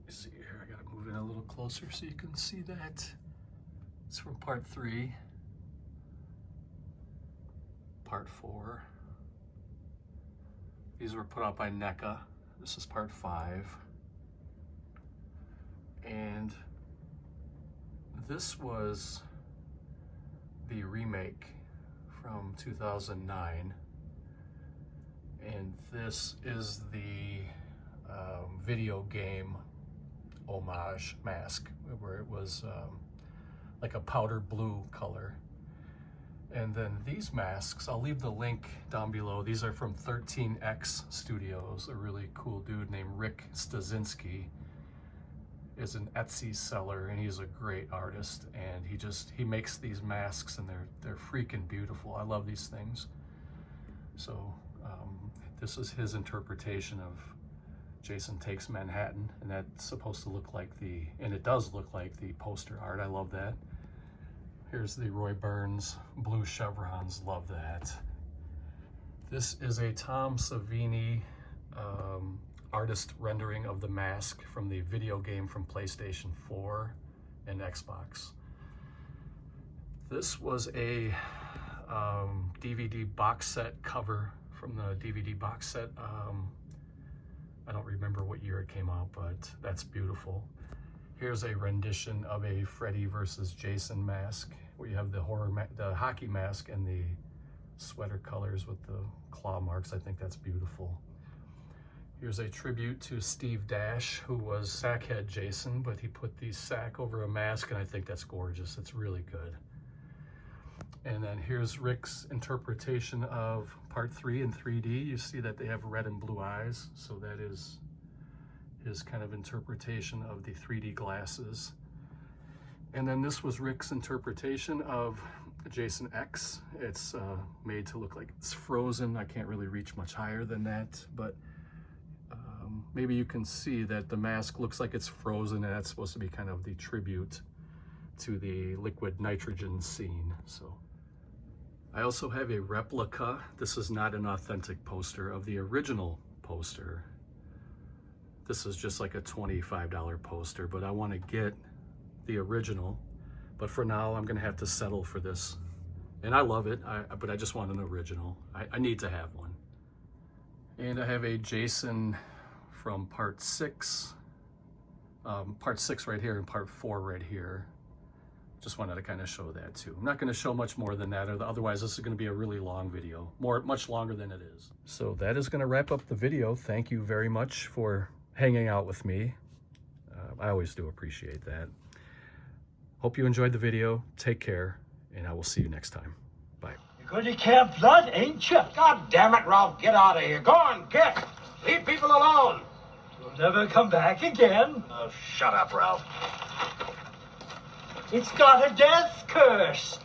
let's see here, I gotta move in a little closer so you can see that. It's from part 3, part 4. These were put out by NECA. This is part 5. And this was the remake from 2009, and this is the video game homage mask, where it was like a powder blue color. And then these masks, I'll leave the link down below. These are from 13X Studios. A really cool dude named Rick Stasinski is an Etsy seller, and he's a great artist, and he makes these masks, and they're freaking beautiful. I love these things. So this is his interpretation of Jason Takes Manhattan, and that's supposed to look like and it does look like the poster art. I love that. Here's the Roy Burns blue chevrons, love that. This is a Tom Savini artist rendering of the mask from the video game from PlayStation 4 and Xbox. This was a DVD box set cover from the DVD box set. I don't remember what year it came out, but that's beautiful. Here's a rendition of a Freddy versus Jason mask, where you have the the hockey mask and the sweater colors with the claw marks. I think that's beautiful. Here's a tribute to Steve Dash, who was Sackhead Jason, but he put the sack over a mask, and I think that's gorgeous. It's really good. And then here's Rick's interpretation of part 3 in 3D. You see that they have red and blue eyes, so that is his kind of interpretation of the 3D glasses. And then this was Rick's interpretation of Jason X. It's made to look like it's frozen. I can't really reach much higher than that, but maybe you can see that the mask looks like it's frozen, and that's supposed to be kind of the tribute to the liquid nitrogen scene. So I also have a replica. This is not an authentic poster of the original poster. This is just like a $25 poster, but I want to get the original. But for now, I'm gonna have to settle for this. And I love it, but I just want an original. I need to have one. And I have a Jason from part 6. Part 6 right here and part 4 right here. Just wanted to kind of show that too. I'm not going to show much more than that, otherwise this is going to be a really long video, much longer than it is. So that is going to wrap up the video. Thank you very much for hanging out with me. I always do appreciate that. Hope you enjoyed the video. Take care, and I will see you next time. Bye. You're going to Camp Blood, ain't you? God damn it, Ralph, get out of here. Go on, get. Leave people alone. You'll never come back again. Oh, shut up, Ralph. It's got a death curse.